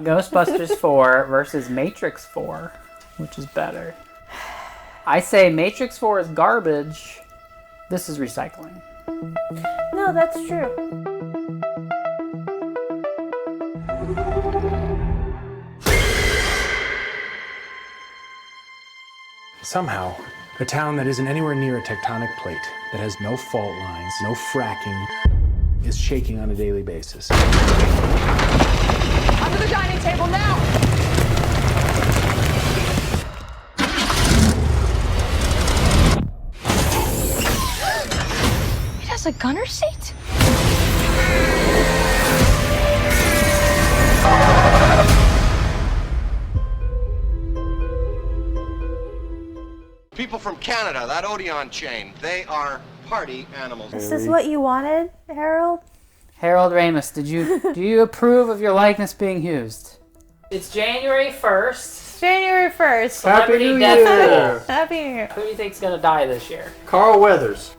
Ghostbusters 4 versus Matrix 4. Which is better? I say Matrix 4 is garbage. This is recycling. No, that's true. Somehow, a town that isn't anywhere near a tectonic plate, that has no fault lines, no fracking, is shaking on a daily basis. Under the dining table now! It has a gunner seat? People from Canada, that Odeon chain, they are party animals. Is this what you wanted, Harold? Harold Ramis, do you approve of your likeness being used? It's January 1st. January 1st. Happy Celebrity New death Year! Happy New Year. Who do you think's gonna die this year? Carl Weathers.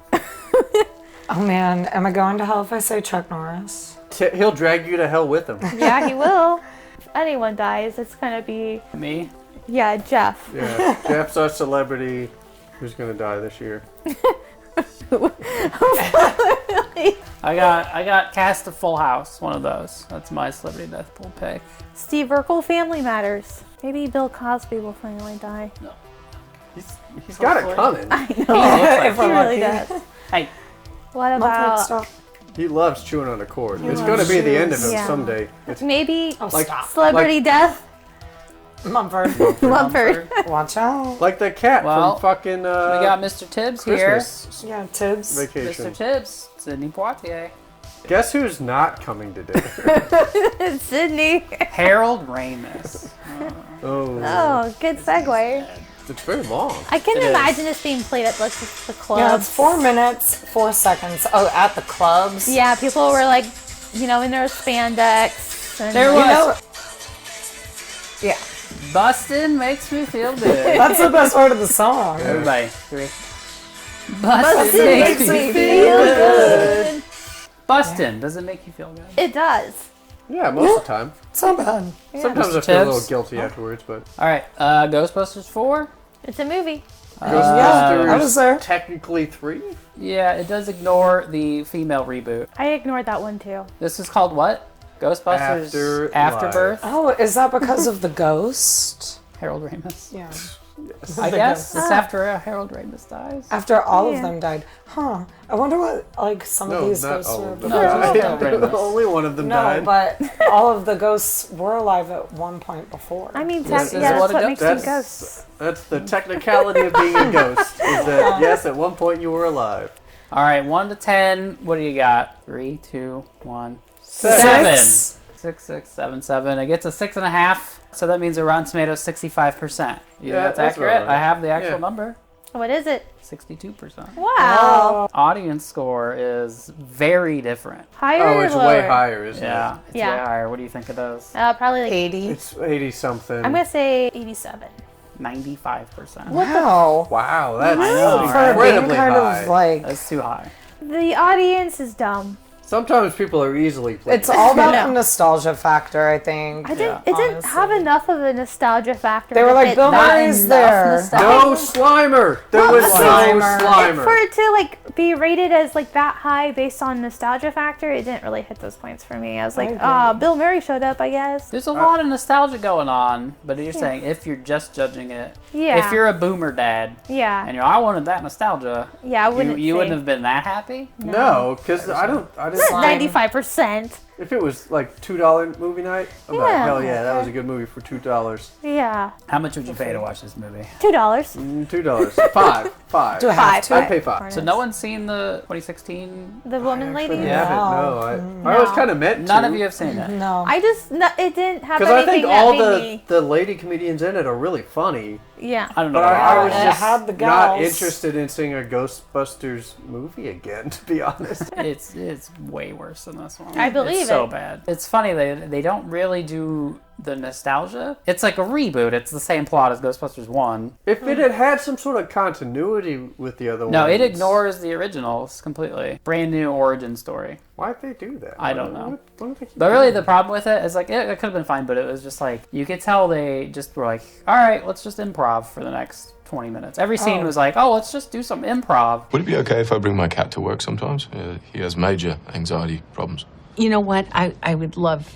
Oh man, am I going to hell if I say Chuck Norris? He'll drag you to hell with him. Yeah, he will. If anyone dies, it's gonna be... Me? Yeah, Jeff. Yeah, Jeff's our celebrity who's gonna die this year. I got Cast of Full House, one of those. That's my celebrity death pool pick. Steve Urkel, Family Matters. Maybe Bill Cosby will finally die. No. He's got it coming. I know. If He really does. Hey, What about... Stop. He loves chewing on a cord. It's gonna be the end of him Yeah. someday. It's Maybe Stop. celebrity death? Mumford. Mumford. Watch out. like the cat Well, from fucking we got Mr. Tibbs Christmas Yeah, Tibbs. Vacation. here. Mr. Tibbs, Sidney Poitier. Guess who's not coming today? Sydney. Harold Ramis. Oh, Oh, good segue. it's very long. I can It is. imagine this being played at like the clubs. Yeah, it's 4 minutes, 4 seconds. Oh, at the clubs? Yeah, people were like, in their spandex. And There was. Yeah. Bustin' makes me feel good. That's the best part of the song. Everybody, three. Bustin' makes me feel good. Bustin', does it make you feel good? It does. Yeah, most of the time. It's not bad. Sometimes I Mr. feel a little Tibbs? guilty afterwards, but All right, Ghostbusters 4. It's a movie. Ghostbusters I was there. technically 3. Yeah, it does ignore the female reboot. I ignored that one too. This is called what? Ghostbusters Afterbirth. Oh, is that because of the ghost? Harold Ramis. Yeah. I guess it's after Harold Ramis dies. After all Yeah. of them died. Huh. I wonder what, some of No, these not ghosts all were of them. No, before. just Harold Ramis. Only one of them No, died. but all of the ghosts were alive at one point before. I mean, This is that's what what a makes them That's, ghosts. that's the technicality of being a ghost. Is that, yes, at one point you were alive. All right, 1 to 10. What do you got? 3, 2, 1. 6. 6, 6, 7, 7. It gets a 6.5. So that means a Rotten Tomatoes 65%. You think that's accurate? about right. I have the actual Yeah. number. What is it? 62%. Wow. Audience score is very different. Higher Oh, or it's lower? way higher, isn't Yeah, it's Yeah. way higher. What do you think it is? Probably like 80. it? It's 80 something. I'm gonna say 87. 95%. Wow. Wow, that's know, For right? being incredibly kind high. of like... That's too high. The audience is dumb. Sometimes people are easily played. It's all about No. the nostalgia factor, I think. It didn't have enough of a nostalgia factor. They were to like, fit Bill that Murray's enough there. nostalgia. No Slimer! There was no Slimer. Slimer. For it to like be rated as like that high based on nostalgia factor, it didn't really hit those points for me. I was like, Bill Murray showed up, I guess. There's a lot of nostalgia going on, but you're saying if you're just judging it, Yeah. if you're a boomer dad Yeah. and I wanted that nostalgia, Yeah, I wouldn't. you wouldn't have been that happy? No, because I didn't. 95%. If it was like $2 movie night, I'm like, Yeah. hell yeah, that was a good movie for $2. Yeah. How much would you pay to watch this movie? $2. $2. Five. Do I have to? I'd pay $5. So no one's seen the 2016? The woman lady? I haven't. No, I was kind of meant to. None of you have seen it. No. It didn't have Because I anything think that all made me. the lady comedians in it are really funny. Yeah. I don't know. But I was It just had the not gals. interested in seeing a Ghostbusters movie again, to be honest. It's way worse than this one. I believe so it. bad. It's funny, they don't really do the nostalgia. It's like a reboot. It's the same plot as Ghostbusters 1. If it had had some sort of continuity with the other ones. No, it ignores the originals completely. Brand new origin story. Why'd they do that? I don't know. Why did they keep But really, doing the problem with it is like it could have been fine, but it was just like you could tell they just were like, all right, let's just improv for the next 20 minutes. Every scene was like, oh, let's just do some improv. Would it be okay if I bring my cat to work sometimes? He has major anxiety problems. You know what? I would love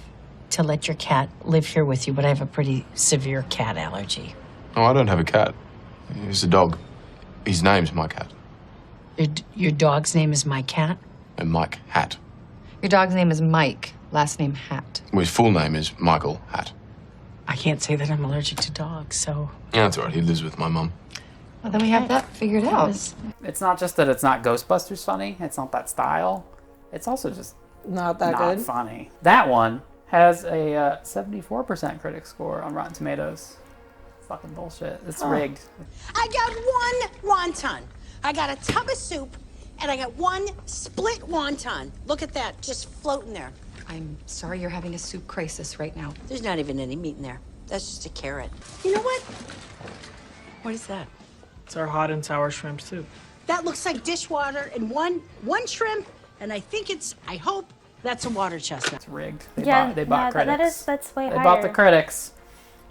to let your cat live here with you, but I have a pretty severe cat allergy. Oh, I don't have a cat. He's a dog. His name's my cat. Your dog's name is my cat? And Mike Hat. Your dog's name is Mike, last name Hat. Well, his full name is Michael Hat. I can't say that I'm allergic to dogs, so... Yeah, that's all right. He lives with my mum. Well, then we have that figured out. It's not just that it's not Ghostbusters funny. It's not that style. It's also just Not that not good. funny. That one has a 74% critic score on Rotten Tomatoes. Fucking bullshit. It's rigged. I got one wonton. I got a tub of soup, and I got one split wonton. Look at that, just floating there. I'm sorry you're having a soup crisis right now. There's not even any meat in there. That's just a carrot. You know what? What is that? It's our hot and sour shrimp soup. That looks like dishwater and one shrimp, and I hope that's a water chestnut. It's rigged. They bought critics. That's way They higher. bought the critics.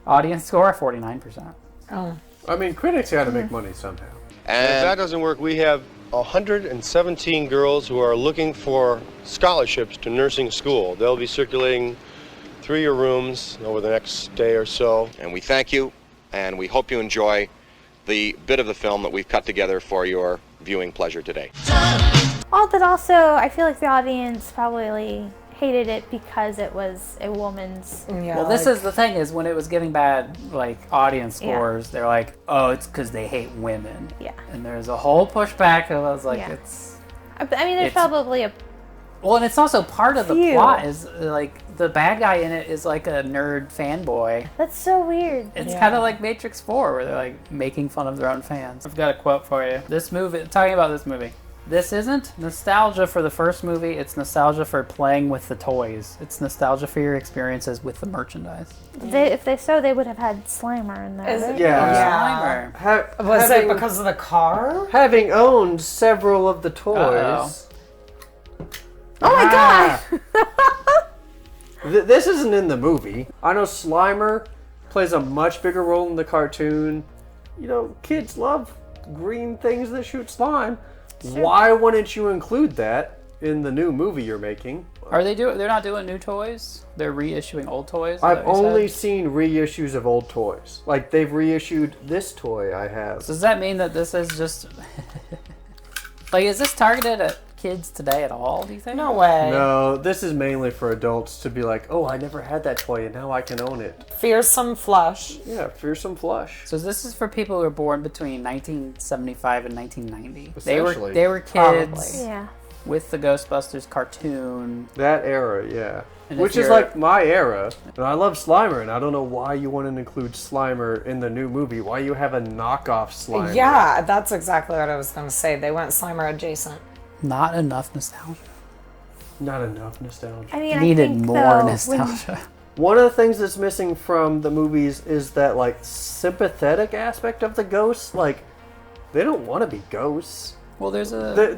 Audience score 49%. Oh. I mean, critics got to make money somehow. And if that doesn't work, we have 117 girls who are looking for scholarships to nursing school. They'll be circulating through your rooms over the next day or so. And we thank you, and we hope you enjoy the bit of the film that we've cut together for your viewing pleasure today. But also, I feel like the audience probably hated it because it was a woman's... Yeah, Well, this is the thing, is when it was getting bad, like, audience scores, they're like, oh, it's because they hate women. Yeah. And there's a whole pushback, and I was like, Yeah. it's... I mean, there's It's- probably a... Well, and it's also part of the Few. plot is, like, the bad guy in it is, like, a nerd fanboy. That's so weird. It's kind of like Matrix 4, where they're, like, making fun of their own fans. I've got a quote for you. This movie, talking about this movie. This isn't nostalgia for the first movie, it's nostalgia for playing with the toys. It's nostalgia for your experiences with the merchandise. If they would have had Slimer in there. Is right? it? Slimer. Was it because of the car? Having owned several of the toys. Oh my god! This isn't in the movie. I know Slimer plays a much bigger role in the cartoon. You know, kids love green things that shoot slime. Sure. Why wouldn't you include that in the new movie you're making? They're not doing new toys? They're reissuing old toys? I've only seen reissues of old toys. Like, they've reissued this toy I have. So does that mean that this is just... like, is this targeted at kids today at all, do you think? No way. No, this is mainly for adults to be like, oh, I never had that toy and now I can own it. Fearsome Flush. Yeah, Fearsome Flush. So this is for people who were born between 1975 and 1990. Essentially. They were kids Yeah. with the Ghostbusters cartoon. That era, yeah. And Which if is you're- like my era. And I love Slimer, and I don't know why you wouldn't include Slimer in the new movie. Why you have a knockoff Slimer. Yeah, that's exactly what I was going to say. They went Slimer adjacent. Not enough nostalgia. Not enough nostalgia. I mean, Needed I think, more though, nostalgia. One of the things that's missing from the movies is that, like, sympathetic aspect of the ghosts. Like, they don't want to be ghosts. Well, there's a...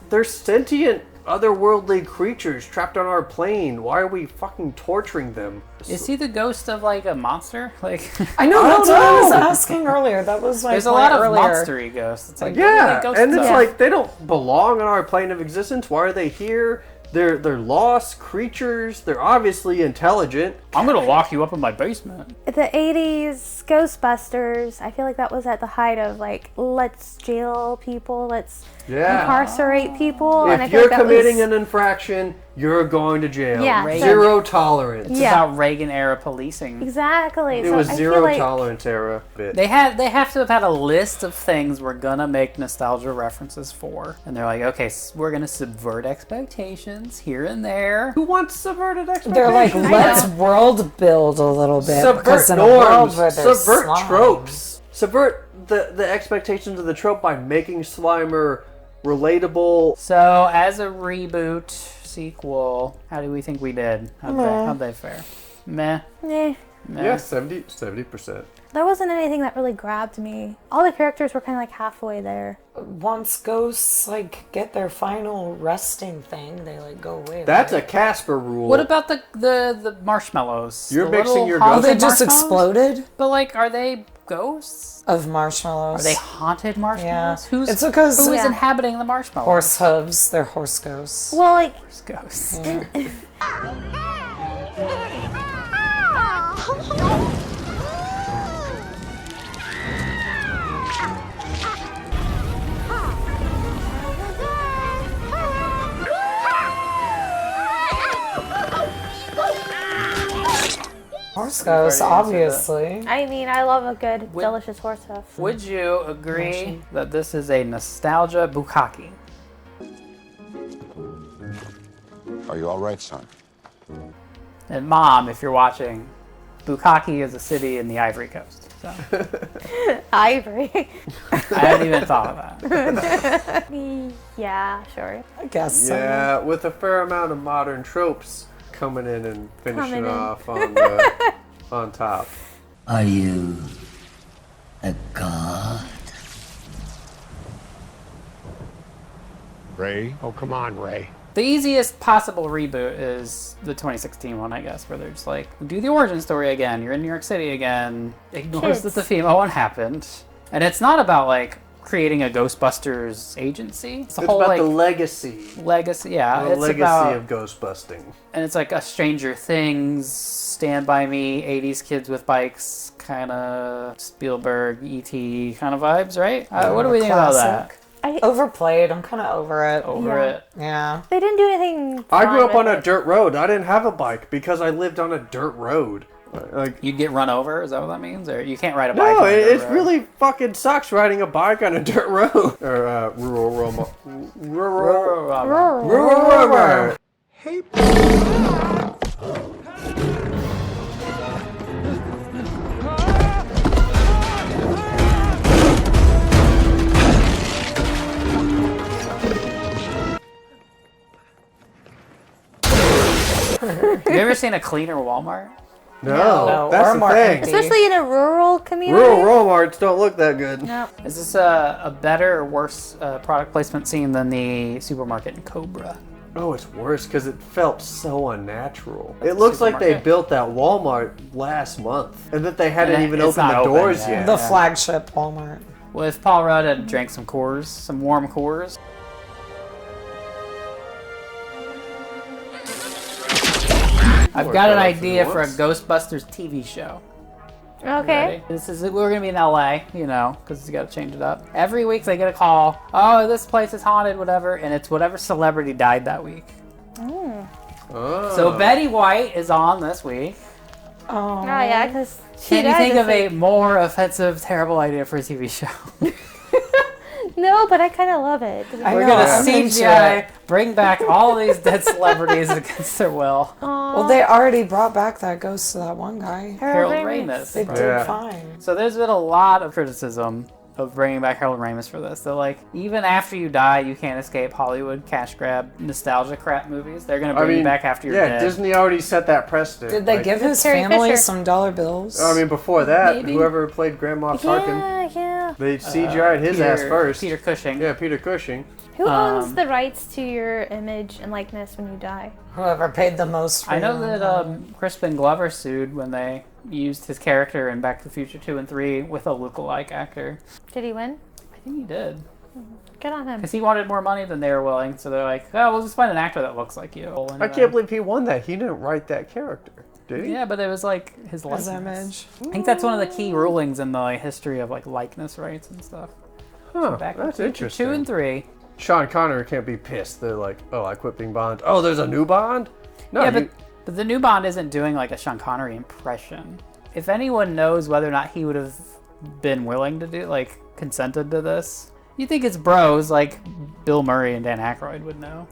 They're sentient, otherworldly creatures trapped on our plane. Why are we fucking torturing them? Is he the ghost of, like, a monster? Like, I know, that's what I was asking earlier. That was my there's a point lot of earlier. monster-y ghosts. It's like, what are Yeah, they ghosts and it's of? like they don't belong on our plane of existence. Why are they here? They're lost creatures. They're obviously intelligent. I'm gonna lock you up in my basement. The 80s Ghostbusters, I feel like that was at the height of, like, let's jail people, let's incarcerate people. And I If feel you're like that committing was... an infraction, you're going to jail. Yeah. Zero tolerance. It's about Reagan-era policing. Exactly. It So was I zero feel like tolerance era. They have to have had a list of things we're gonna make nostalgia references for, and they're like, okay, we're gonna subvert expectations here and there. Who wants subverted expectations? They're like, let's world build a little bit. because Subvert in a world norms. where there's Subvert slime- tropes. Subvert the expectations of the trope by making Slimer relatable. So as a reboot, sequel. How do we think we did? How'd they fare? Meh. Meh. Yeah, 70%. There wasn't anything that really grabbed me. All the characters were kind of like halfway there. Once ghosts like get their final resting thing, they like go away. That's a Casper rule. What about the marshmallows? You're The mixing little your haunted ghosts. They just marshmallows? exploded But like, are they ghosts? of marshmallows. Are they haunted marshmallows? Yeah. It's because who is inhabiting the marshmallows? Horse hooves. They're horse ghosts. Well, like horse ghosts. Yeah. Horse ghosts, obviously. I mean, I love a good, delicious horse hoof. Would you agree that this is a nostalgia bukkake? Are you all right, son? And Mom, if you're watching, Bukkake is a city in the Ivory Coast. So. Ivory. I hadn't even thought of that. Yeah, sure. I guess so. Yeah, with a fair amount of modern tropes coming in and finishing off on top. Are you a god? Ray? Oh, come on, Ray. The easiest possible reboot is the 2016 one, I guess, where they're just like, do the origin story again. You're in New York City again. Ignores that the FEMA one happened. And it's not about, like, creating a Ghostbusters agency. It's about like, the legacy. Legacy, yeah. The It's legacy about, of ghostbusting. And it's like a Stranger Things, Stand By Me, 80s kids with bikes, kind of Spielberg, E.T. kind of vibes, right? What do we think about that? Overplayed. I'm kind of over it. Over it. Yeah. They didn't do anything. I grew up on fun a dirt road. I didn't have a bike because I lived on a dirt road. Like, you'd get run over? Is that what that means? Or you can't ride a bike no, on a dirt it road? really fucking sucks riding a bike on a dirt road. Or rural. Hey. Have you ever seen a cleaner Walmart? No, that's the thing. Especially in a rural community. Rural Walmarts don't look that good. No. Is this a better or worse product placement scene than the supermarket in Cobra? Oh, it's worse because it felt so unnatural. It looks like they built that Walmart last month and that they hadn't even opened the doors yet. The flagship Walmart. Well, if Paul Rudd had drank some Coors, some warm Coors. I've got an idea for a Ghostbusters TV show. Okay. We're gonna be in LA, you know, because you got to change it up. Every week they get a call. Oh, this place is haunted, whatever, and it's whatever celebrity died that week. Mm. Oh. So Betty White is on this week. Oh yeah, because Can you think of a more offensive, terrible idea for a TV show? No, but I kind of love it. We're gonna CGI, bring back all of these dead celebrities against their will. Well, they already brought back that ghost to that one guy. Harold Ramis. They did fine. So there's been a lot of criticism of bringing back Harold Ramis for this. So like, even after you die, you can't escape Hollywood cash grab nostalgia crap movies. They're gonna bring you back after you're dead. Disney already set that precedent. Did they give his family some dollar bills? I mean, before that, Maybe. whoever played Grandma Tarkin, Yeah. they CGI'd his ass first. Peter Cushing. Yeah, Peter Cushing. Who owns the rights to your image and likeness when you die? Whoever paid the most for I know that Crispin Glover sued when they used his character in Back to the Future 2 and 3 with a lookalike actor. Did he win? I think he did. Good on him. Because he wanted more money than they were willing, so they're like, oh, we'll just find an actor that looks like you. I can't believe he won that. He didn't write that character, did he? Yeah, but it was like his likeness. image. I think that's one of the key rulings in the history of like likeness rights and stuff. Huh, Back that's to interesting. 2 and 3. Sean Connery can't be pissed. They're like, oh, I quit being Bond. Oh, there's a new Bond? No, Yeah, but the new Bond isn't doing like a Sean Connery impression. If anyone knows whether or not he would have been willing to do, like, consented to this, you think it's bros like Bill Murray and Dan Aykroyd would know.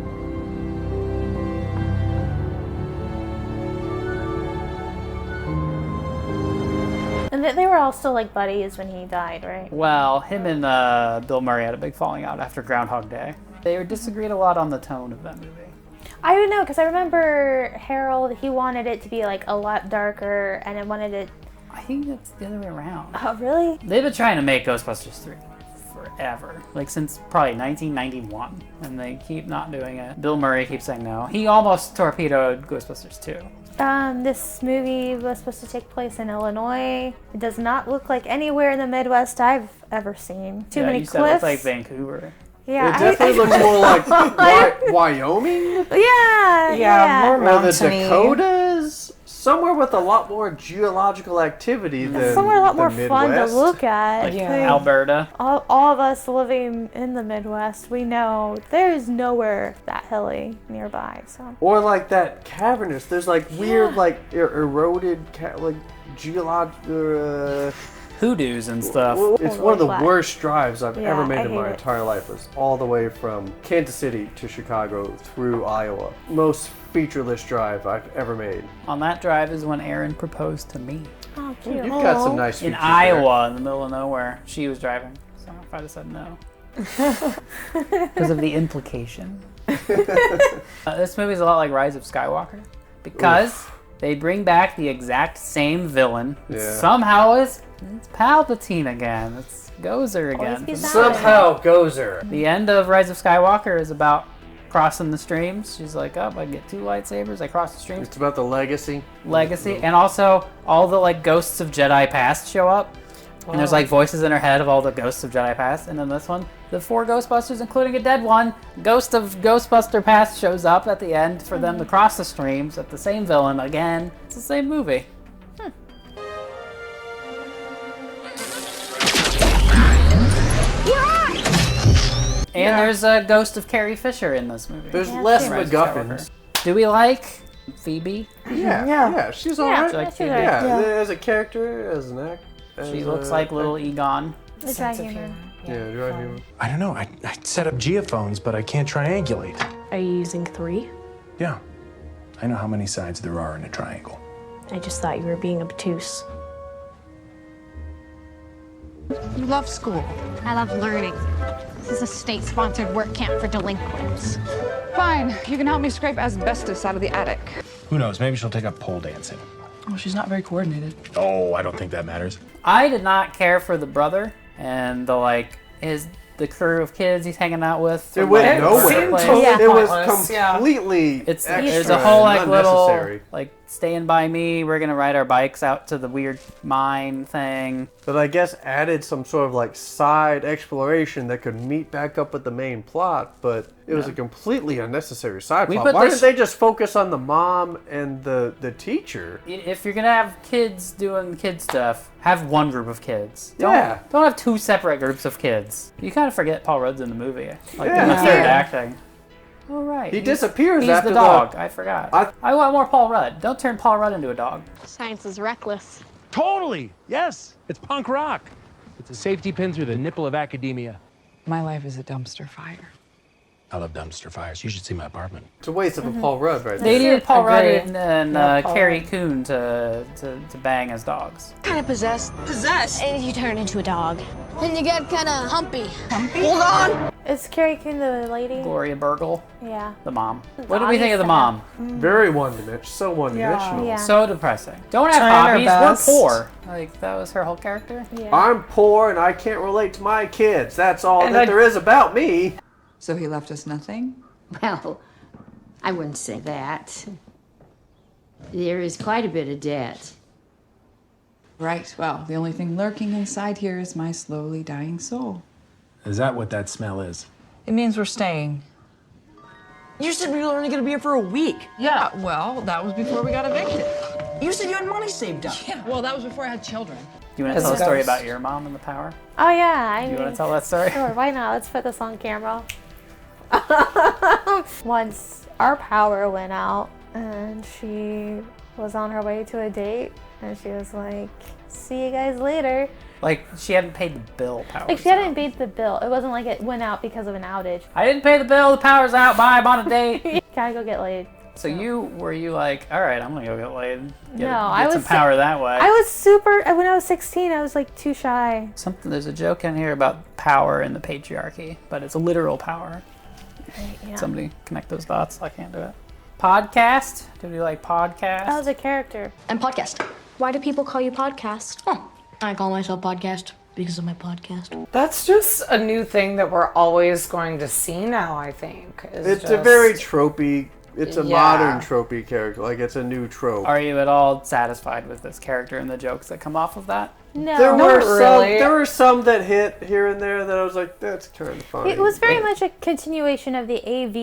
And they were all still like buddies when he died, right? Well, him and Bill Murray had a big falling out after Groundhog Day. They disagreed a lot on the tone of that movie. I don't know, because I remember Harold, he wanted it to be like a lot darker, and it wanted it... I think it's the other way around. Oh, really? They've been trying to make Ghostbusters 3 forever. Like since probably 1991. And they keep not doing it. Bill Murray keeps saying no. He almost torpedoed Ghostbusters 2. This movie was supposed to take place in Illinois. It does not look like anywhere in the Midwest I've ever seen. Too many you cliffs. said it looks like Vancouver. Yeah, it definitely looks more like Wyoming. Yeah, more or the mountainy. Dakotas. Somewhere with a lot more geological activity than somewhere a lot more the fun to Midwest. look at. Like Alberta. All of us living in the Midwest, we know there is nowhere that hilly nearby. So. Or like that cavernous. There's like weird, like eroded, like geological. Hoodoos and stuff. It's one of the worst drives I've ever made I in my hate it. entire life. Was all the way from Kansas City to Chicago through Iowa. Most featureless drive I've ever made. On that drive is when Aaron proposed to me. Oh, cute. You've got some nice In features Iowa, in the middle of nowhere. She was driving, so if I'd have said no. Because of the implication. This movie's a lot like Rise of Skywalker. Because they bring back the exact same villain. Yeah. Somehow it's Palpatine again. It's Gozer again. Somehow Gozer. The end of Rise of Skywalker is about crossing the streams. She's like, oh, I get 2 lightsabers. I cross the streams. It's about the legacy. And also all the like ghosts of Jedi past show up. And there's like voices in her head of all the ghosts of Jedi past. And then this one, the 4 Ghostbusters, including a dead one, Ghost of Ghostbuster past shows up at the end for them to cross the streams at the same villain again. It's the same movie. And there's a ghost of Carrie Fisher in this movie. There's less MacGuffins. Do we like Phoebe? Yeah, she's alright. Do you like Phoebe? Yeah, as a character, as an act. She looks like little Egon. The dry humor. Yeah, dry humor. I don't know. I set up geophones, but I can't triangulate. Are you using 3? Yeah. I know how many sides there are in a triangle. I just thought you were being obtuse. You love school. I love learning. This is a state-sponsored work camp for delinquents. Fine, you can help me scrape asbestos out of the attic. Who knows? Maybe she'll take up pole dancing. Well, she's not very coordinated. Oh, I don't think that matters. I did not care for the brother and the crew of kids he's hanging out with. It went nowhere. It was completely There's a whole like little like stand by me. We're gonna ride our bikes out to the weird mine thing. But I guess added some sort of like side exploration that could meet back up with the main plot, but it was a completely unnecessary side plot. Why didn't they just focus on the mom and the teacher? If you're gonna have kids doing kid stuff, have one group of kids. Don't have 2 separate groups of kids. You kind of forget Paul Rudd's in the movie. Like in the third acting. Oh right. He disappears he's after the dog. I forgot. I want more Paul Rudd. Don't turn Paul Rudd into a dog. Science is reckless. Totally. Yes. It's punk rock. It's a safety pin through the nipple of academia. My life is a dumpster fire. I love dumpster fires. You should see my apartment. It's a waste of a Paul Rudd right there. They needed Paul Rudd and Carrie Coon to bang as dogs. Kind of possessed. Possessed? And you turn into a dog. And you get kind of humpy. Humpy? Hold on! Is Carrie Coon the lady? Gloria Burgle. Yeah. The mom. What do we think of the mom? Very one-dimensional. So one-dimensional. Yeah. So depressing. Don't have Trying her hobbies. best. We're poor. Like, that was her whole character? Yeah. I'm poor and I can't relate to my kids. That's all that there is about me. So he left us nothing? Well, I wouldn't say that. There is quite a bit of debt. Right, well, the only thing lurking inside here is my slowly dying soul. Is that what that smell is? It means we're staying. You said we were only gonna be here for a week. Yeah, well, that was before we got evicted. You said you had money saved up. Yeah, well, that was before I had children. Do you want to tell a story about your mom and the power? Oh yeah. Do you want to tell that story? Sure, why not? Let's put this on camera. Once our power went out and she was on her way to a date and she was like, see you guys later. Like, she hadn't paid the bill, power. Like, she hadn't paid the bill. It wasn't like it went out because of an outage. I didn't pay the bill, the power's out, bye, I'm on a date. Gotta go get laid. So were you like, all right, I'm gonna go get laid. I get was some power that way. I was super, when I was 16, I was like too shy. There's a joke in here about power and the patriarchy, but it's a literal power. Yeah. Somebody connect those dots, I can't do it. Podcast. Do we like podcast? That was a character. And podcast. Why do people call you podcast? Oh, I call myself podcast because of my podcast. That's just a new thing that we're always going to see now, I think. It's a very tropey, it's a modern tropey character. Like, it's a new trope. Are you at all satisfied with this character and the jokes that come off of that? No. There were some that hit here and there that I was like, that's kind of funny. It was very much a continuation of the AV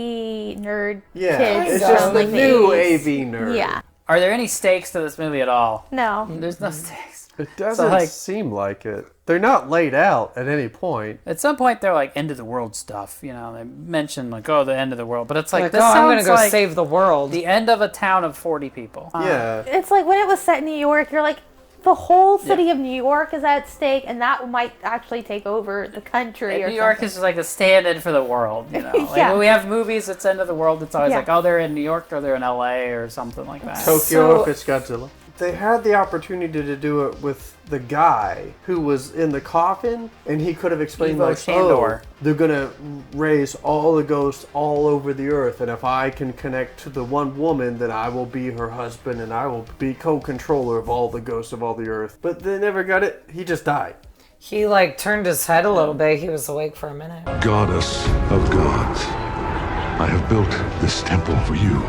nerd kids. It's just the new 80s. AV nerd. Yeah. Are there any stakes to this movie at all? No. There's no stakes. It doesn't seem like it. They're not laid out at any point. At some point, they're like, end of the world stuff. You know, they mention, like, oh, the end of the world. But it's like, this I'm sounds gonna go like save the world. the end of a town of 40 people. Yeah. It's like when it was set in New York, you're like, the whole city of New York is at stake, and that might actually take over the country. New York is just like a stand-in for the world, you know. Like when we have movies that's end of the world, it's always like, oh, they're in New York or they're in LA or something like that. Tokyo if it's Godzilla. They had the opportunity to do it with the guy who was in the coffin, and he could have explained Ivo like, Shandor. oh, they're gonna raise all the ghosts all over the earth, and if I can connect to the one woman, then I will be her husband, and I will be co-controller of all the ghosts of all the earth. But they never got it. He just died. He like turned his head a little bit. He was awake for a minute. Goddess of gods, I have built this temple for you,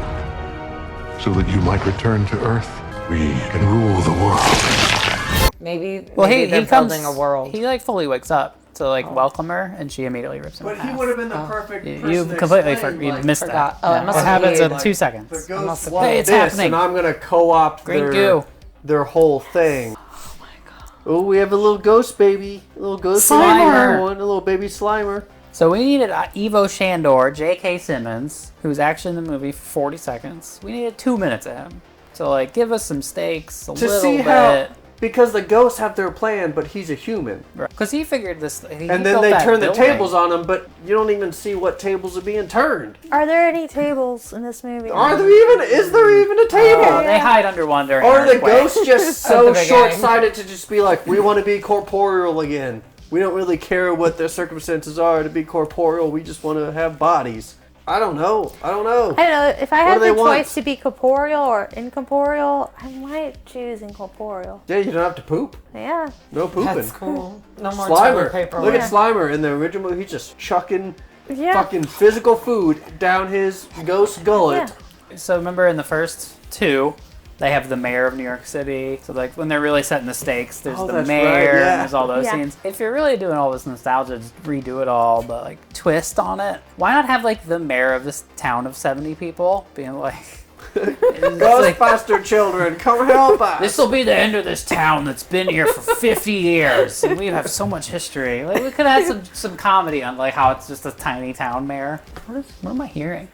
so that you might return to Earth. We can rule the world. Maybe He they're comes, building a world. He like fully wakes up to like welcome her, and she immediately rips him in half. He would have been the perfect person You to completely explain, you like, missed forgot. that. Oh, Yeah. it must What have happens been, in like, 2 seconds? The ghosts want Hey, it's this, happening. and I'm gonna co-opt Green goo. their whole thing. Oh my god! Oh, we have a little ghost baby, a little ghost Slimer. baby, a little baby Slimer. So we needed Ivo Shandor, J.K. Simmons, who's actually in the movie for 40 seconds. We needed 2 minutes of him. So like, give us some stakes, a To little see bit. how, because the ghosts have their plan, but he's a human. Because he figured this. He And then built they that turn the building. tables on him, but you don't even see what tables are being turned. Are there any tables in this movie? Are there even? Is there even a table? Oh, they hide under one during Or an the earthquake. ghosts just At so the beginning. short-sighted to just be like, we want to be corporeal again. We don't really care what their circumstances are to be corporeal. We just want to have bodies. I don't know. I don't know. If I What had do they the want? choice to be corporeal or incorporeal, I might choose incorporeal. Yeah, you don't have to poop. Yeah. No pooping. That's cool. No more Slimer. toilet paper. Look at Slimer in the original movie. He's just chucking Yeah. fucking physical food down his ghost gullet. So remember in the first two, they have the mayor of New York City. So like when they're really setting the stakes, there's Oh, the that's mayor right, yeah. and there's all those Yeah. scenes. If you're really doing all this nostalgia, just redo it all, but like twist on it. Why not have like the mayor of this town of 70 people being like, Ghostbuster children, come help us. this will be the end of this town that's been here for 50 years, and we have so much history. Like we could have had some comedy on like how it's just a tiny town mayor. What am I hearing?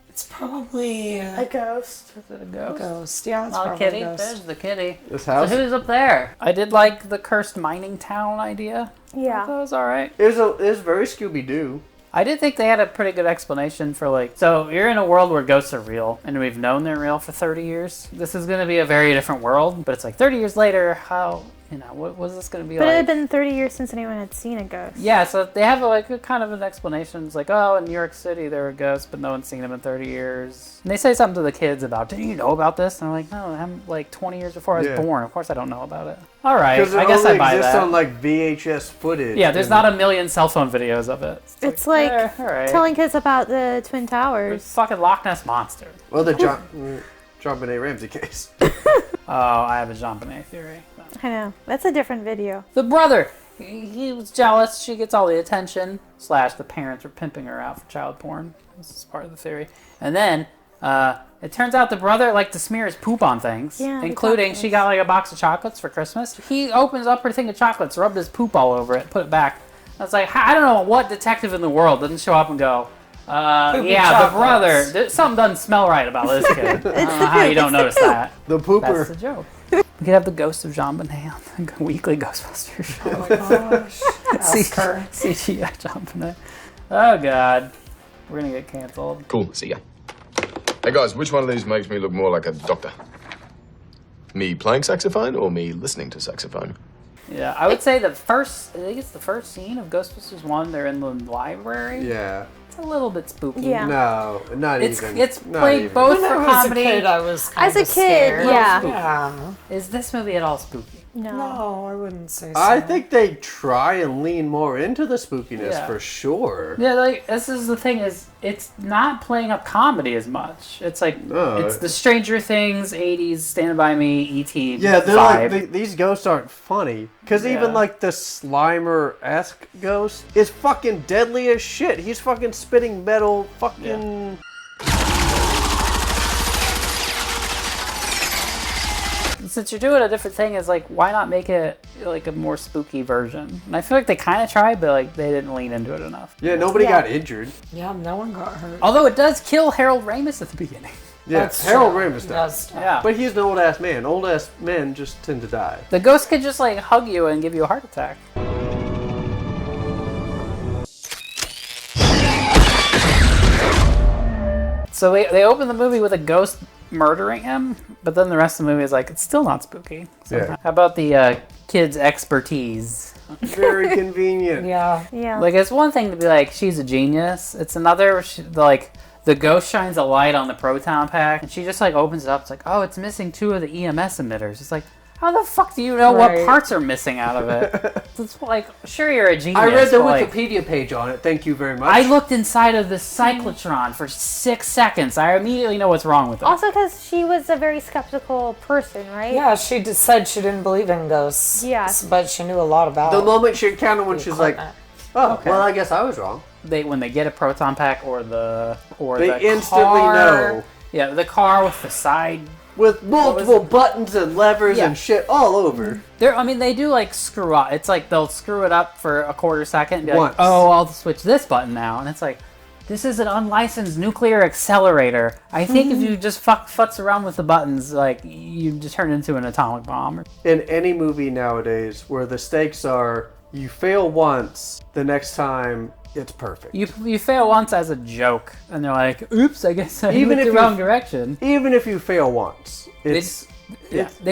It's probably A ghost. Is it a ghost? ghost. Yeah, it's Oh, probably kitty. a ghost. There's the kitty. This house? So who's up there? I did like the cursed mining town idea. Yeah. That was all right. It was very Scooby-Doo. I did think they had a pretty good explanation for like, so you're in a world where ghosts are real, and we've known they're real for 30 years. This is going to be a very different world, but it's like 30 years later, how, you know, what was this going to be But it like? had been 30 years since anyone had seen a ghost. Yeah, so they have like a kind of an explanation. It's like, oh, in New York City there were ghosts, but no one's seen them in 30 years. And they say something to the kids about, didn't you know about this? And I'm like, no, I'm like 20 years before I was Yeah. born. Of course I don't know about it. All right, Because it I guess only I buy exists that. on like VHS footage. Yeah, there's and- not a million cell phone videos of it. It's like all right. telling kids about the Twin There's Towers. fucking Loch Ness Monster. Well, the John Benet Ramsey case. Oh, I have a Jean Benet theory. I know. That's a different video. The brother, he was jealous. She gets all the attention. / the parents are pimping her out for child porn. This is part of the theory. And then it turns out the brother liked to smear his poop on things, Yeah, we including talked she got like a box of chocolates for Christmas. He opens up her thing of chocolates, rubbed his poop all over it, put it back. I was like, I don't know what detective in the world doesn't show up and go, Poopy yeah, the chocolates. brother, something doesn't smell right about this kid. I don't know the how you poop, don't it's notice the poop. that. The pooper. That's the joke. We could have the ghost of Jean Benet on the weekly Ghostbusters show. Oh my gosh. Ask her. CGI Jean Benet. Oh God, we're gonna get canceled. Cool, see ya. Hey guys, which one of these makes me look more like a doctor? Me playing saxophone or me listening to saxophone? Yeah, I would say I think it's the first scene of Ghostbusters 1, they're in the library. Yeah. a little bit spooky. Yeah. No, not even. It's Not played even. both When for I was a comedy. kid, I was As a kinda scared. kid, yeah. Yeah. Is this movie at all spooky? No, I wouldn't say so. I think they try and lean more into the spookiness Yeah. for sure. Yeah, like this is the thing is it's not playing up comedy as much. It's like it's the Stranger Things, 80s, Stand By Me, E.T. Yeah, they're vibe. like these ghosts aren't funny because Yeah. even like the Slimer-esque ghost is fucking deadly as shit. He's fucking spitting metal, fucking. Since you're doing a different thing, is like why not make it like a more spooky version? And I feel like they kind of tried, but like they didn't lean into it enough. Yeah, nobody got injured. Yeah, no one got hurt. Although it does kill Harold Ramis at the beginning. Yeah, That's Harold true. Ramis He does. does. Yeah. But he's an old ass man. Old ass men just tend to die. The ghost could just like hug you and give you a heart attack. So they open the movie with a ghost murdering him, but then the rest of the movie is like, it's still not spooky. So Yeah. how about the kid's expertise? Very convenient. Yeah. Yeah. Like, it's one thing to be like, she's a genius. It's another, where like, the ghost shines a light on the proton pack, and she just, like, opens it up. It's like, oh, it's missing 2 of the EMS emitters. It's like, how the fuck do you know what Right. parts are missing out of it? It's like, sure, you're a genius. I read the but, like, Wikipedia page on it. Thank you very much. I looked inside of the cyclotron for 6 seconds. I immediately know what's wrong with it. Also, because she was a very skeptical person, right? Yeah, she just said she didn't believe in ghosts. Yeah. But she knew a lot about The moment she encountered one, she's like, "Oh, Okay. well, I guess I was wrong." When they get a proton pack or the They instantly car, know. Yeah, the car with the side. With multiple buttons and levers Yeah. and shit all over. They do like screw up. It's like they'll screw it up for a quarter second and be Once. like, oh, I'll switch this button now. And it's like, this is an unlicensed nuclear accelerator. I think if you just futz around with the buttons, like, you just turn into an atomic bomb. In any movie nowadays where the stakes are, you fail once, the next time it's perfect. You fail once as a joke, and they're like, oops, I guess I went the you- wrong direction. Even if you fail once, They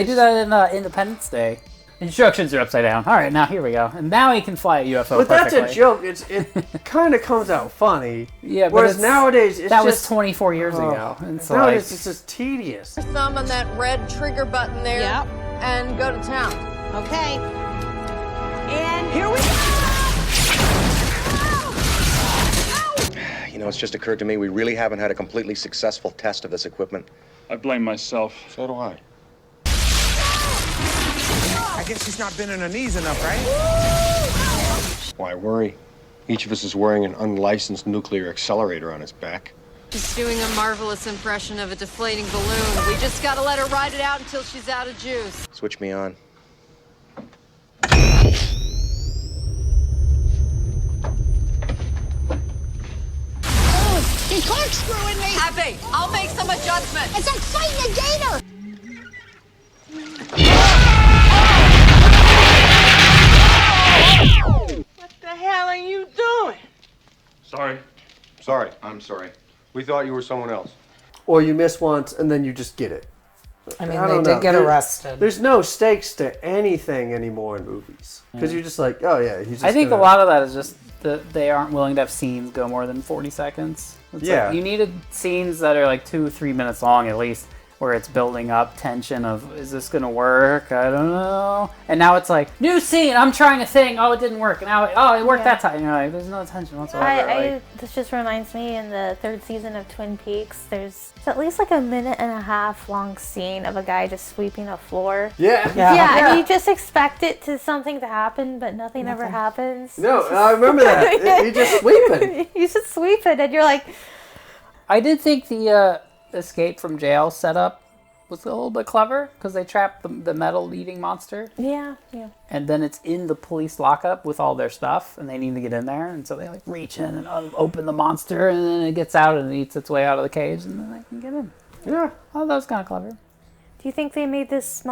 do that in Independence Day. Instructions are upside down. All right, now here we go. And now he can fly a UFO But perfectly. that's a joke. It kind of comes out funny. Yeah, but whereas nowadays, it's that was just 24 years ago. It's nowadays like, it's just tedious. Thumb on that red trigger button there. Yep. And go to town. Okay. And here we go! You know, it's just occurred to me we really haven't had a completely successful test of this equipment. I blame myself. So do I. I guess she's not been on her knees enough, right? Why worry? Each of us is wearing an unlicensed nuclear accelerator on his back. She's doing a marvelous impression of a deflating balloon. We just gotta let her ride it out until she's out of juice. Switch me on. He's corkscrewing me! Happy, I'll make some adjustments. It's like fighting a gator! What the hell are you doing? Sorry. Sorry. I'm sorry. We thought you were someone else. Or you miss once and then you just get it. I mean, don't they know. did get arrested. There's no stakes to anything anymore in movies. Because you're just like, oh yeah, he's just I think gonna... a lot of that is just that they aren't willing to have scenes go more than 40 seconds. It's Yeah. Like, you needed scenes that are like 2-3 minutes long at least, where it's building up tension of, is this going to work? I don't know. And now it's like, new scene, I'm trying a thing. Oh, it didn't work. Now, it worked that time. And you're like, there's no tension whatsoever. This just reminds me, in the 3rd season of Twin Peaks, there's at least like a 1.5 minute long scene of a guy just sweeping a floor. Yeah. Yeah, and you just expect something to happen, but nothing ever happens. No, It's just- I remember that. You just sweeping. You just sweep it, and you're like... I did think the escape from jail setup was a little bit clever, because they trapped the metal-eating monster. Yeah. And then it's in the police lockup with all their stuff, and they need to get in there, and so they like reach in and open the monster, and then it gets out and it eats its way out of the cage, and then they can get in. Yeah. Oh, that was kind of clever. Do you think they made this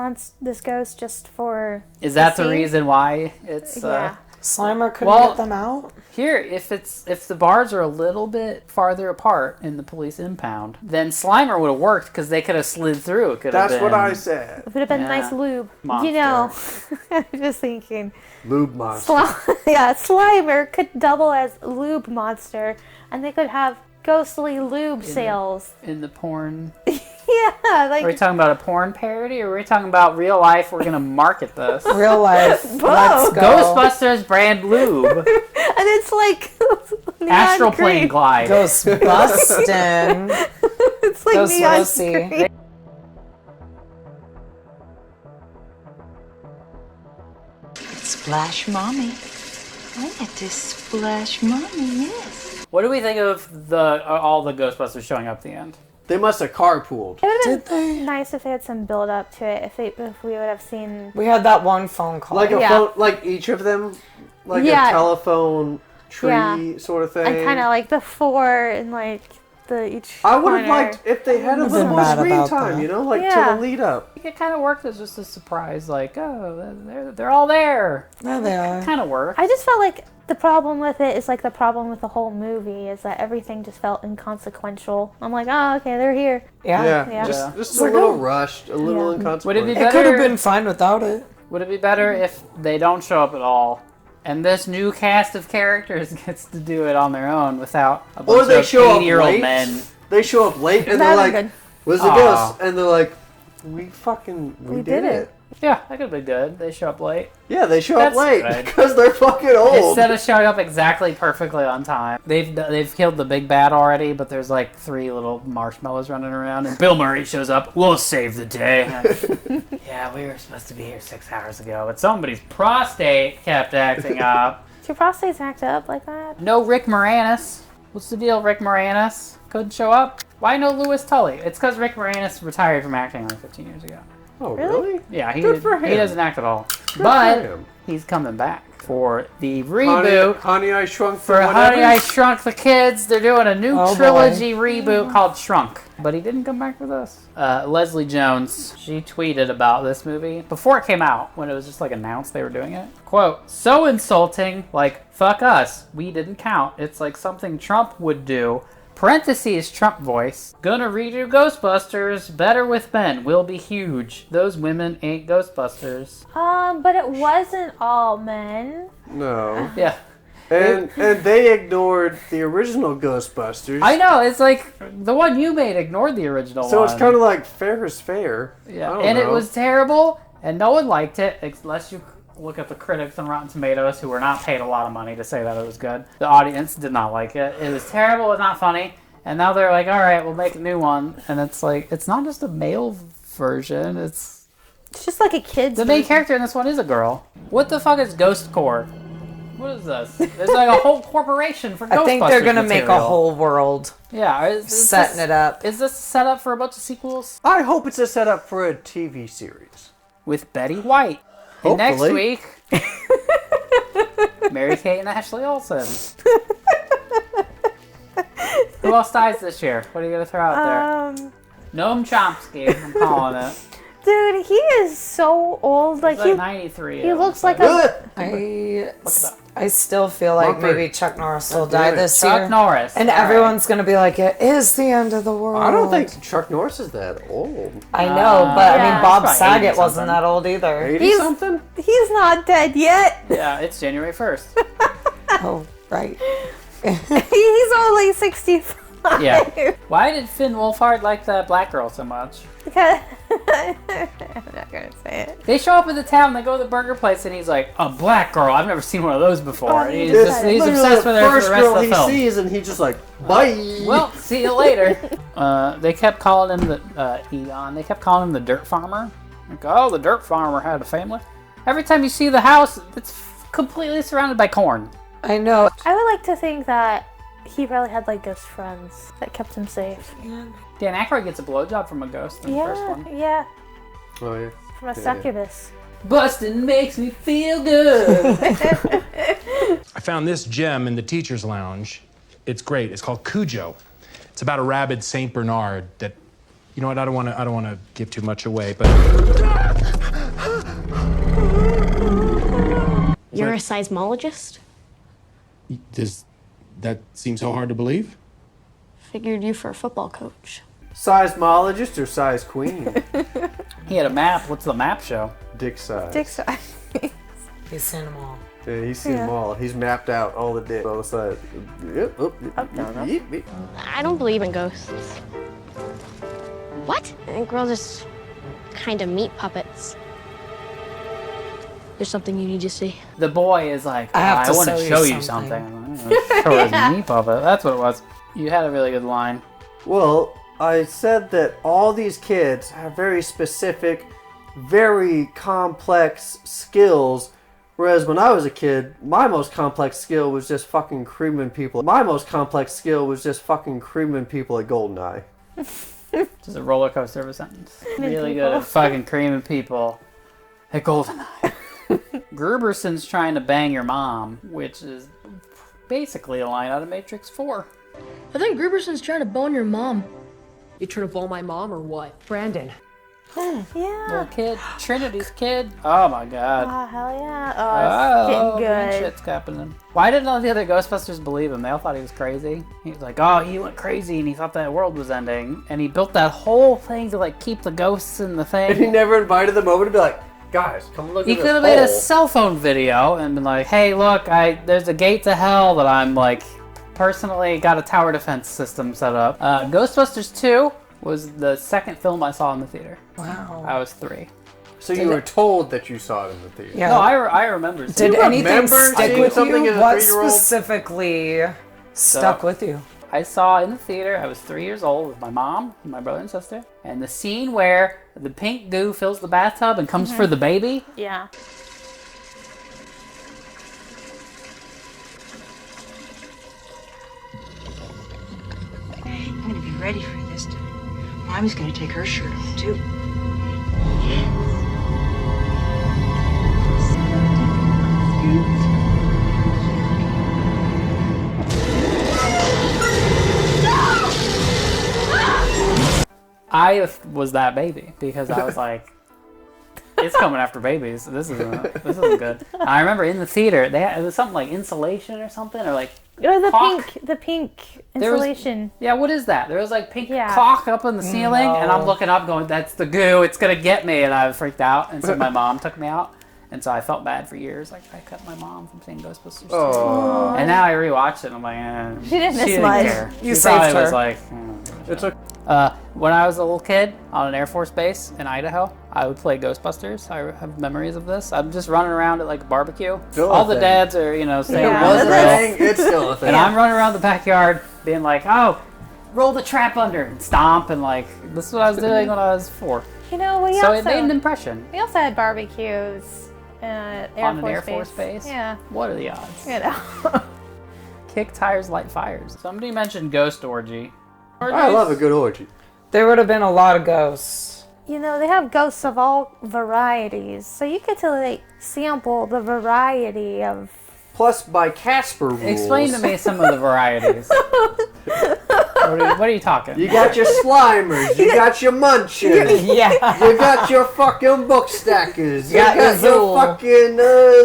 ghost just for... Is that the scene? reason why it's Yeah. Slimer couldn't get them out? Here, if the bars are a little bit farther apart in the police impound, then Slimer would have worked because they could have slid through. It could have been. That's what I said. It would have been nice lube. Monster. You know, I'm just thinking. Lube monster. Slimer could double as lube monster, and they could have ghostly lube sales. In the porn. Yeah, like. Are we talking about a porn parody, or are we talking about real life? We're gonna market this. Real life. Let's go. Ghostbusters brand lube. And it's like Astral plane glide. Ghostbustin'. It's like neon green. Splash mommy. I get to splash mommy, yes. What do we think of all the Ghostbusters showing up at the end? They must have carpooled. It would have been nice if they had some build up to it. If we would have seen. We had that one phone call. Like a phone, like each of them, like a telephone tree sort of thing. And kind of like the four and like each. I would have liked if they had a little more screen time, you know, like to the lead up. It kind of worked as just a surprise, like, oh, they're all there. There they are. Kind of worked. I just felt like the problem with it is like the problem with the whole movie is that everything just felt inconsequential. I'm like, oh, okay, they're here. Yeah. Just a little rushed, a little inconsequential. Would it be better? It could have been fine without it. Would it be better if they don't show up at all, and this new cast of characters gets to do it on their own without a bunch of 80-year-old men? They show up late and they're like, "Where's the ghost?" And they're like, "We did it." Yeah, that could be good. They show up late. Yeah, they show up late because they're fucking old. Instead of showing up exactly perfectly on time. They've killed the big bad already, but there's like 3 little marshmallows running around, and Bill Murray shows up. We'll save the day. Yeah, we were supposed to be here 6 hours ago, but somebody's prostate kept acting up. Did your prostates act up like that? No Rick Moranis. What's the deal, Rick Moranis? Couldn't show up? Why no Louis Tully? It's because Rick Moranis retired from acting like 15 years ago. Oh, really? Yeah, he doesn't act at all. Good but for him. He's coming back for the reboot. Honey, I Shrunk the Honey, I Shrunk the Kids. They're doing a new trilogy reboot called Shrunk. But he didn't come back for this. Leslie Jones, she tweeted about this movie before it came out, when it was just like announced they were doing it. Quote, "So insulting, like, fuck us. We didn't count. It's like something Trump would do. Parentheses, Trump voice. Gonna redo Ghostbusters. Better with men. Will be huge. Those women ain't Ghostbusters." But it wasn't all men. No. Yeah. And they ignored the original Ghostbusters. I know, it's like the one you made ignored the original one. So it's kind of like fair is fair. Yeah, and it was terrible, and no one liked it, unless you look at the critics on Rotten Tomatoes, who were not paid a lot of money to say that it was good. The audience did not like it. It was terrible, it's not funny, and now they're like, all right, we'll make a new one, and it's like, it's not just a male version, it's just like a kid's The main character in this one is a girl. What the fuck is Ghost Corps? What is this? There's like a whole corporation for Ghostbusters. I think they're going to make a whole world. Yeah. Setting it up. Is this set up for a bunch of sequels? I hope it's a setup for a TV series. With Betty White. And next week, Mary-Kate and Ashley Olsen. Who else dies this year? What are you going to throw out there? Noam Chomsky, I'm calling it. Dude, he is so old. Like He's like 93. He looks like a... I still feel like maybe Chuck Norris will die this year. Chuck Norris. And everyone's going to be like, it is the end of the world. I don't think Chuck Norris is that old. I know, but I mean, Bob Saget wasn't that old either. 80-something? He's not dead yet. Yeah, it's January 1st. Oh, right. He's only 65. Yeah. Why did Finn Wolfhard like that black girl so much? Because I'm not gonna say it. They show up in the town, they go to the burger place, and he's like, a black girl. I've never seen one of those before. He's obsessed with her for the rest of the film. He sees, and he's just like, bye. Well, see you later. They kept calling him the Egon. They kept calling him the dirt farmer. Like, oh, the dirt farmer had a family. Every time you see the house, it's completely surrounded by corn. I know. I would like to think that he probably had like ghost friends that kept him safe. Yeah. Dan Aykroyd gets a blowjob from a ghost in the first one. Yeah. Oh, yeah. From a succubus. Bustin' makes me feel good. I found this gem in the teacher's lounge. It's great. It's called Cujo. It's about a rabid Saint Bernard that, you know what? I don't want to give too much away, but You're a seismologist? Does that seem so hard to believe? Figured you for a football coach. Seismologist or size queen? He had a map. What's the map show? Dick size. Dick size. He's seen them all. Yeah, he's seen them all. He's mapped out all the dicks. All the sides. Yep, I don't believe in ghosts. What? I think we're all just kind of meat puppets. There's something you need to see. The boy is like, I want to show you something. Show his meat puppet. That's what it was. You had a really good line. Well, I said that all these kids have very specific, very complex skills, whereas when I was a kid, my most complex skill was just fucking creaming people. My most complex skill was just fucking creaming people at GoldenEye. Just a roller coaster of a sentence. Really good at fucking creaming people at GoldenEye. Gruberson's trying to bang your mom, which is basically a line out of Matrix 4. I think Gruberson's trying to bone your mom. You trying to bone my mom or what? Brandon. Yeah. Little kid. Trinity's kid. Oh my god. Oh, hell yeah. Oh, it's getting good. Shit's happening. Why didn't all the other Ghostbusters believe him? They all thought he was crazy. He was like, oh, he went crazy and he thought that world was ending. And he built that whole thing to like keep the ghosts in the thing. And he never invited them over to be like, guys, come look at this. He could have made a cell phone video and been like, hey, look, there's a gate to hell that I'm like, personally got a tower defense system set up. Ghostbusters 2 was the second film I saw in the theater. Wow. I was 3. So you were told that you saw it in the theater? Yeah. No, I remember. Did anything stick with you? What 3-year-old? specifically stuck with you? I saw in the theater, I was 3 years old with my mom, and my brother and sister. And the scene where the pink goo fills the bathtub and comes for the baby. Yeah. I'm gonna be ready for this. Mommy's gonna take her shirt off, too. I was that baby because I was like, it's coming after babies. This isn't good. I remember in the theater, it was something like insulation or something, or like the pink insulation. What is that? There was like pink caulk up in the ceiling, and I'm looking up going, that's the goo, it's gonna get me, and I freaked out, and so my mom took me out, and so I felt bad for years, like I cut my mom from seeing Ghostbusters 2. And now I rewatched it, and I'm like, she didn't miss much. Care. You she saved her. Was like, it's okay. When I was a little kid on an Air Force base in Idaho, I would play Ghostbusters. I have memories of this. I'm just running around at like a barbecue. All the dads are, saying, it's still a thing. And I'm running around the backyard being like, oh, roll the trap under and stomp, and like, this is what I was doing when I was 4. It made an impression. We also had barbecues on an Air Force base. Yeah. What are the odds? You Kick tires, light fires. Somebody mentioned Ghost Orgy. I love a good orgy. There would have been a lot of ghosts. they have ghosts of all varieties, so you get to like sample the variety of. Plus, by Casper rules. Explain to me some of the varieties. What are you talking? You got your Slimers, you got your Munchers, you got your fucking book stackers, you got your fucking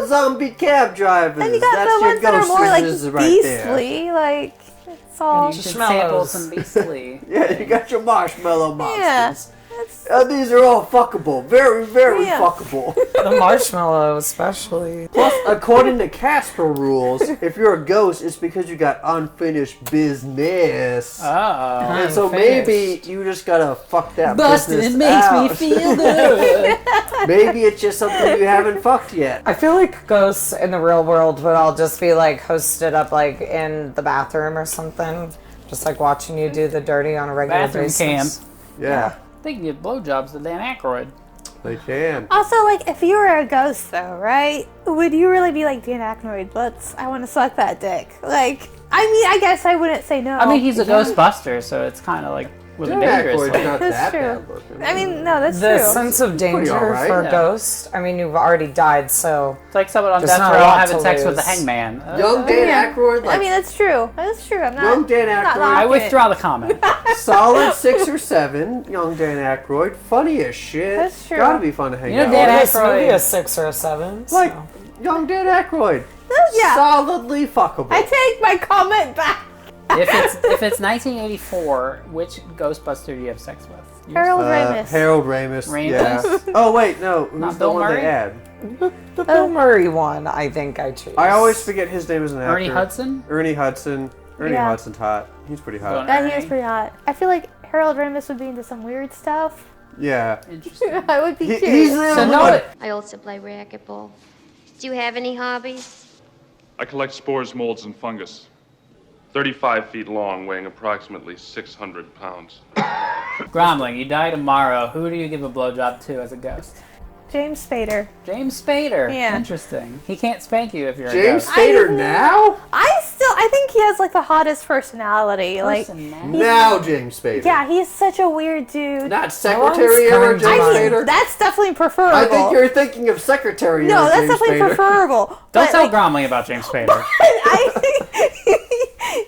zombie cab drivers. And you got That's the ones that are more like beastly, like it's all. You can sample some beastly. Yeah, you got your marshmallow monsters. Yeah. These are all fuckable. Very, very fuckable. The marshmallow, especially. Plus, according to Casper rules, if you're a ghost, it's because you got unfinished business. And so maybe you just gotta fuck that business it makes out. me feel good. Maybe it's just something you haven't fucked yet. I feel like ghosts in the real world would all just be like hosted up like in the bathroom or something. Just like watching you do the dirty on a regular basis. Cam. Yeah. They can give blowjobs to Dan Aykroyd. They can. Also, like, if you were a ghost, though, right? Would you really be like, Dan Aykroyd, I want to suck that dick? Like, I guess I wouldn't say no. I mean, he's a Ghostbuster, so it's kind of like really dangerous. That's true. I mean, no, that's the true. The sense of danger for a ghost, I mean, you've already died, so... It's like someone on death row having sex with the hangman. Young Dan Aykroyd, I mean, that's true. That's true. I'm not... Young Dan Aykroyd. I withdraw the comment. Solid 6 or 7. Young Dan Aykroyd. Funny as shit. That's true. Gotta be fun to hang out Dan Aykroyd... Aykroyd maybe a 6 or a 7. Like, Young Dan Aykroyd. Yeah. Solidly fuckable. I take my comment back. If it's 1984, which Ghostbuster do you have sex with? Harold Ramis. Harold Ramis. Ramis? Yeah. Oh wait, no. Who's Not the Bill one Murray? they add? The Bill Murray one, I think I choose. I always forget his name as an actor. Ernie Hudson? Ernie Hudson. Ernie Yeah. Hudson's hot. He's pretty hot. Yeah, he was pretty hot. I feel like Harold Ramis would be into some weird stuff. Yeah. Interesting. I would be He's curious. I also play racquetball. Do you have any hobbies? I collect spores, molds, and fungus. 35 feet long, weighing approximately 600 pounds. Gromling, you die tomorrow. Who do you give a blowjob to as a ghost? James Spader. James Spader. Yeah. Interesting. He can't spank you if you're James a ghost. Spader now? I think he has like the hottest personality. Like Now James Spader. yeah, he's such a weird dude. Not Secretary era James Spader. That's definitely preferable. I think you're thinking of Secretary No, era that's James definitely Spader. preferable. Don't But, tell like, Gromling about James Spader.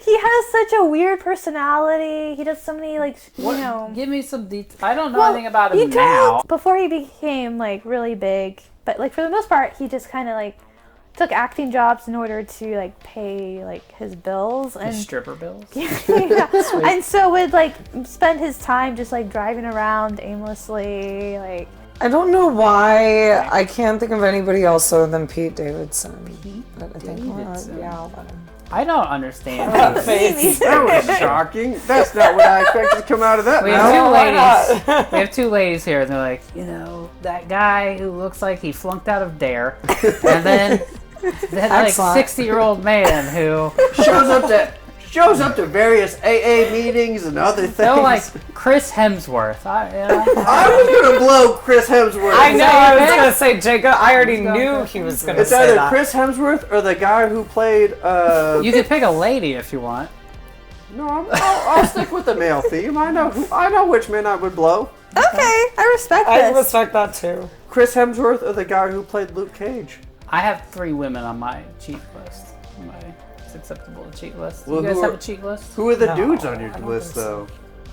he has such a weird personality. He does so many Give me some details. I don't know anything about him you now. don't. Before he became like really big, but like for the most part, he just kind of like took acting jobs in order to like pay like his bills and His stripper bills. yeah. And so would like spend his time just like driving around aimlessly, like. I don't know why I can't think of anybody else other than Pete Davidson. But I think yeah, I'll let him. I don't understand. That face. That was shocking. That's not what I expected to come out of that We mouth. have two ladies. We have two ladies here, and they're like, that guy who looks like he flunked out of Dare, and then that like Excellent. 60-year-old man who shows up to various AA meetings and other things. they're like Chris Hemsworth. I was gonna blow Chris Hemsworth. I know, I was gonna say Jacob. I already knew he was gonna It's say either that. Chris Hemsworth or the guy who played. You could pick a lady if you want. No, I'll stick with the male theme. I know which man I would blow. Okay, I respect this. I respect that too. Chris Hemsworth or the guy who played Luke Cage. I have 3 women on my cheat list. It's acceptable to cheat list. Well, you guys who have are- a cheat list? Who are the dudes on your list, though?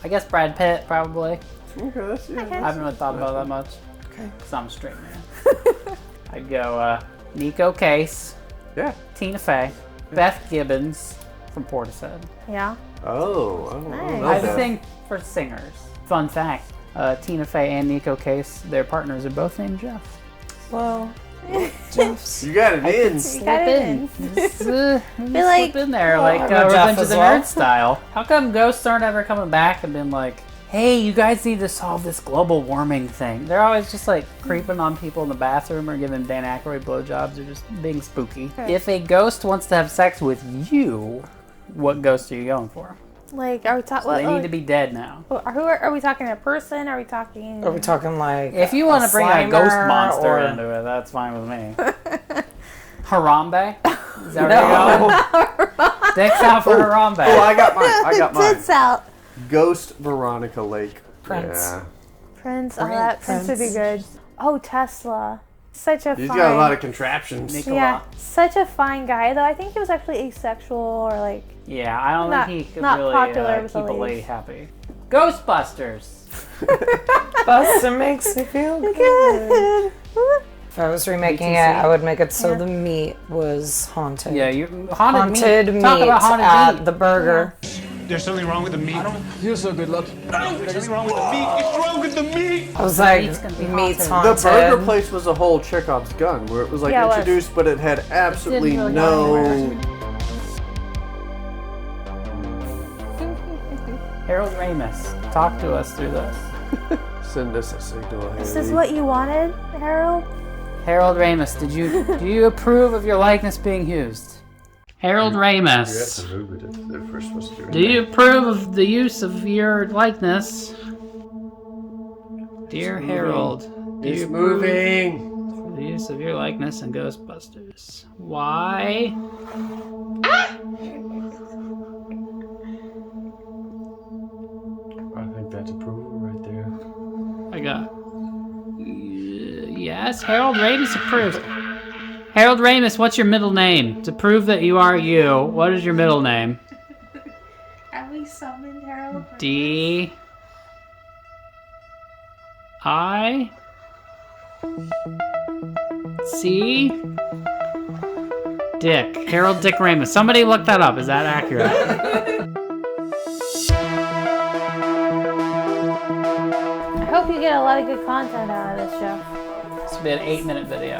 I guess Brad Pitt, probably. Okay, that's I haven't really thought about that much. Okay. Because I'm a straight man. I'd go Nico Case. Yeah. Tina Fey. Beth Gibbons from Portishead. Yeah. Oh, Nice. I think for singers. Fun fact, Tina Fey and Nico Case, their partners are both named Jeff. Well, You got it in. Slip got it in. in. Just, Be like, slip in there, oh, like I'm a Jeff Revenge of as the well. Nerd style. How come ghosts aren't ever coming back and been like, hey, you guys need to solve this global warming thing? They're always just like creeping on people in the bathroom or giving Dan Aykroyd blowjobs or just being spooky. Okay. If a ghost wants to have sex with you, what ghost are you going for? Like, are we talking? So they need to be dead now. Are we talking a person? Are we talking? Are we talking like? If you want to bring a ghost Slimer monster or- into it, that's fine with me. Harambe? Is that where you're going? Dicks out for Harambe. Oh, I got mine. Tits out. Ghost Veronica Lake. Prince. Yeah. Prince. Oh, that Prince would be good. Oh, Tesla. Such a He's fine. got a lot of contraptions. Nikola. Yeah, such a fine guy. Though I think he was actually asexual or like. Yeah, I don't Not- think he could not really popular with keep the a lady ladies. happy. Ghostbusters. Buster makes me feel good. If I was remaking it, I would make it so the meat was haunted. Yeah, you haunted haunted meat. Talk about haunted at meat. the burger. There's something wrong with the meat. You're so good looking. There's something wrong with the meat. What's wrong with the meat? I was like, Meat's gonna be meat's haunted. The haunted. burger place was a whole Chekhov's gun, where it was like Yeah, it was. introduced, but it had absolutely really no. go Harold Ramis, talk to us through this. Send us a signal. This is what you wanted, Harold? Harold Ramis, do you approve of your likeness being used? Harold Ramis, do you approve of the use of your likeness? Dear Harold, do you It's approve moving. of the use of your likeness in Ghostbusters? Why? I think that's approval right there. I got. Yes, Harold Ramis approves. Harold Ramis, what's your middle name? To prove that you are you, what is your middle name? Have we summoned Harold? D. I. C. Dick. Harold Dick Ramis. Somebody look that up. Is that accurate? I hope you get a lot of good content out of this show. This will be an 8-minute video.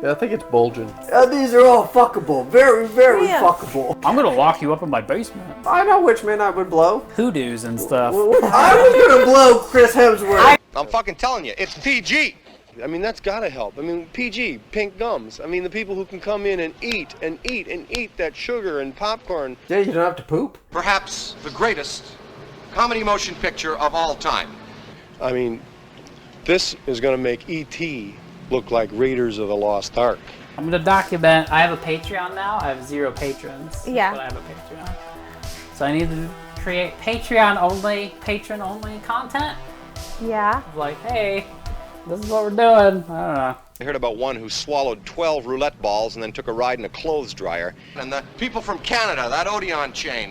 Yeah, I think it's bulging. These are all fuckable. Very, very fuckable. I'm gonna lock you up in my basement. I know which man I would blow. Hoodoos and stuff. I was gonna blow Chris Hemsworth. I'm fucking telling you, it's PG. I mean, that's gotta help. I mean, PG, pink gums. I mean, the people who can come in and eat and eat and eat that sugar and popcorn. Yeah, you don't have to poop. Perhaps the greatest comedy motion picture of all time. I mean, this is gonna make E.T. look like Raiders of the Lost Ark. I'm gonna document. I have a Patreon now. I have 0 patrons. Yeah. But I have a Patreon. So I need to create patron only content. Yeah. Like, hey, this is what we're doing. I don't know. I heard about one who swallowed 12 roulette balls and then took a ride in a clothes dryer. And the people from Canada, that Odeon chain.